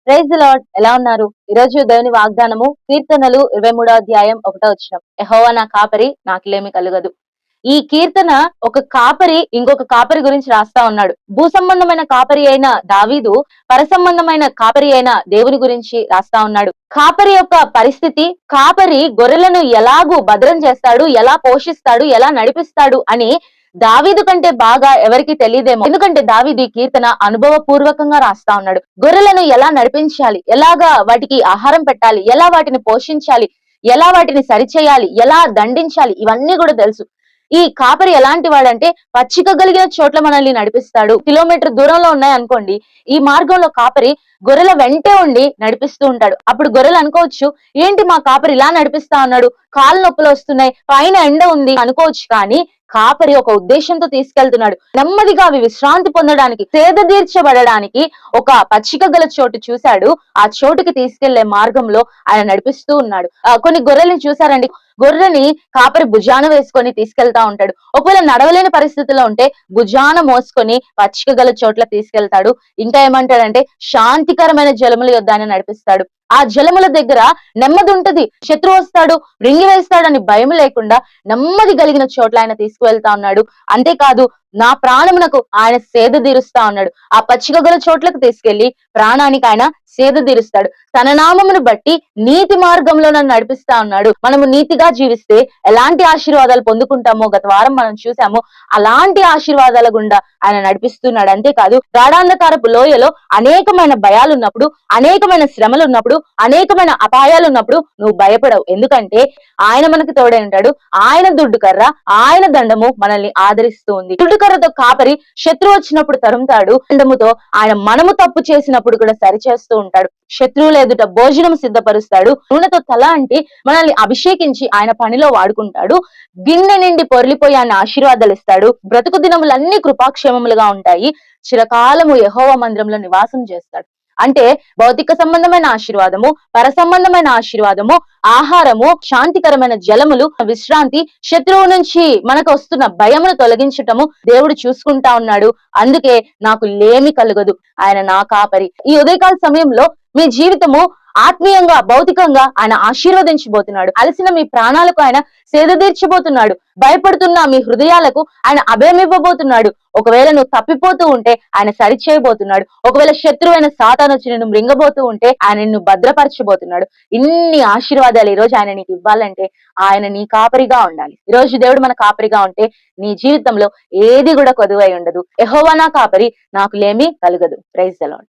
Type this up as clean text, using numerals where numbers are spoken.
Praise the lord. ఎలా ఉన్నారు? ఈ రోజు దేవుని వాగ్దానము కీర్తనలు 23వ అధ్యాయం 1వ వచనం. యెహోవా నా కాపరి, నాకులేమి కలుగదు. ఈ కీర్తన ఒక కాపరి ఇంకొక కాపరి గురించి రాస్తా ఉన్నాడు. భూ సంబంధమైన కాపరి అయిన దావీదు పర సంబంధమైన కాపరి అయిన దేవుని గురించి రాస్తా ఉన్నాడు. కాపరి యొక్క పరిస్థితి, కాపరి గొర్రెలను ఎలాగూ భద్రం చేస్తాడు, ఎలా పోషిస్తాడు, ఎలా నడిపిస్తాడు అని దావీదు కంటే బాగా ఎవరికి తెలియదేమో. ఎందుకంటే దావీదు ఈ కీర్తన అనుభవపూర్వకంగా రాస్తా ఉన్నాడు. గొర్రెలను ఎలా నడిపించాలి, ఎలాగా వాటికి ఆహారం పెట్టాలి, ఎలా వాటిని పోషించాలి, ఎలా వాటిని సరిచేయాలి, ఎలా దండించాలి, ఇవన్నీ కూడా తెలుసు. ఈ కాపరి ఎలాంటి వాడంటే పచ్చిక కలిగిన చోట్ల మనల్ని నడిపిస్తాడు. కిలోమీటర్ దూరంలో ఉన్నాయనుకోండి, ఈ మార్గంలో కాపరి గొర్రెల వెంటే ఉండి నడిపిస్తూ ఉంటాడు. అప్పుడు గొర్రెలు అనుకోవచ్చు, ఏంటి మా కాపరి ఇలా నడిపిస్తా ఉన్నాడు, కాళ్ళు నొప్పులు వస్తున్నాయి, పైన ఎండ ఉంది అనుకోవచ్చు. కానీ కాపరి ఒక ఉద్దేశంతో తీసుకెళ్తున్నాడు. నెమ్మదిగా అవి విశ్రాంతి పొందడానికి, సేద తీర్చబడడానికి ఒక పచ్చిక గల చోటు చూశాడు. ఆ చోటుకి తీసుకెళ్లే మార్గంలో ఆయన నడిపిస్తూ ఉన్నాడు. కొన్ని గొర్రెల్ని చూసారండి, గొర్రెని కాపరి భుజాన వేసుకొని తీసుకెళ్తా ఉంటాడు. ఒకవేళ నడవలేని పరిస్థితిలో ఉంటే భుజాన మోసుకొని పచ్చిక గల చోట్ల తీసుకెళ్తాడు. ఇంకా ఏమంటాడంటే శాంతికరమైన జలముల యొద్ద ఆయన నడిపిస్తాడు. ఆ జలముల దగ్గర నెమ్మది ఉంటది. శత్రువు వస్తాడు, రింగి వేస్తాడని భయం లేకుండా నెమ్మది కలిగిన చోట్ల ఆయన తీసుకువెళ్తా ఉన్నాడు. అంతేకాదు, నా ప్రాణమునకు ఆయన సేద తీరుస్తా ఉన్నాడు. ఆ పచ్చిక గల చోట్లకు తీసుకెళ్లి ప్రాణానికి ఆయన సేద తీరుస్తాడు. తన నామమును బట్టి నీతి మార్గంలో నన్ను నడిపిస్తా ఉన్నాడు. మనము నీతిగా జీవిస్తే ఎలాంటి ఆశీర్వాదాలు పొందుకుంటామో గత వారం మనం చూసాము. అలాంటి ఆశీర్వాదాల గుండా ఆయన నడిపిస్తున్నాడు. అంతేకాదు, గాఢాంధకారపు లోయలో అనేకమైన భయాలు ఉన్నప్పుడు, అనేకమైన శ్రమలు ఉన్నప్పుడు, అనేకమైన అపాయాలు ఉన్నప్పుడు నువ్వు భయపడవు. ఎందుకంటే ఆయన మనకు తోడై ఉంటాడు. ఆయన దుడ్డు కర్ర, ఆయన దండము మనల్ని ఆదరిస్తూ ఉంది. దుడ్డు కర్రతో కాపరి శత్రువు వచ్చినప్పుడు తరుముతాడు. దండముతో ఆయన మనము తప్పు చేసినప్పుడు కూడా సరిచేస్తూ ఉంటాడు. శత్రువుల ఎదుట భోజనం సిద్ధపరుస్తాడు. నూనెతో తల అంటి మనల్ని అభిషేకించి ఆయన పనిలో వాడుకుంటాడు. గిన్నె నిండి పొర్లిపోయి ఆయన ఆశీర్వాదాలు ఇస్తాడు. బ్రతుకు దినములన్నీ కృపాక్షేమములుగా ఉంటాయి. చిరకాలము యెహోవా మందిరంలో నివాసం చేస్తాడు. అంటే భౌతిక సంబంధమైన ఆశీర్వాదము, పర సంబంధమైన ఆశీర్వాదము, ఆహారము, శాంతికరమైన జలములు, విశ్రాంతి, శత్రువు నుంచి మనకు వస్తున్న భయమును తొలగించటము దేవుడు చూసుకుంటా ఉన్నాడు. అందుకే నాకు లేమి కలుగదు, ఆయన నా కాపరి. ఈ ఉదయకాల సమయంలో మీ జీవితము ఆత్మీయంగా, భౌతికంగా ఆయన ఆశీర్వదించబోతున్నాడు. అలసిన మీ ప్రాణాలకు ఆయన సేద తీర్చబోతున్నాడు. భయపడుతున్న మీ హృదయాలకు ఆయన అభయమివ్వబోతున్నాడు. ఒకవేళ నువ్వు తప్పిపోతూ ఉంటే ఆయన సరిచేయబోతున్నాడు. ఒకవేళ శత్రువైన సాతాను వచ్చి నిన్ను మృంగబోతూ ఉంటే ఆయన నిన్ను భద్రపరచబోతున్నాడు. ఇన్ని ఆశీర్వాదాలు ఈ రోజు ఆయన నీకు ఇవ్వాలంటే ఆయన నీ కాపరిగా ఉండాలి. ఈ రోజు దేవుడు మన కాపరిగా ఉంటే నీ జీవితంలో ఏది కూడా కొదువై ఉండదు. యెహోవా నా కాపరి, నాకు లేమి కలుగదు. Praise the lord.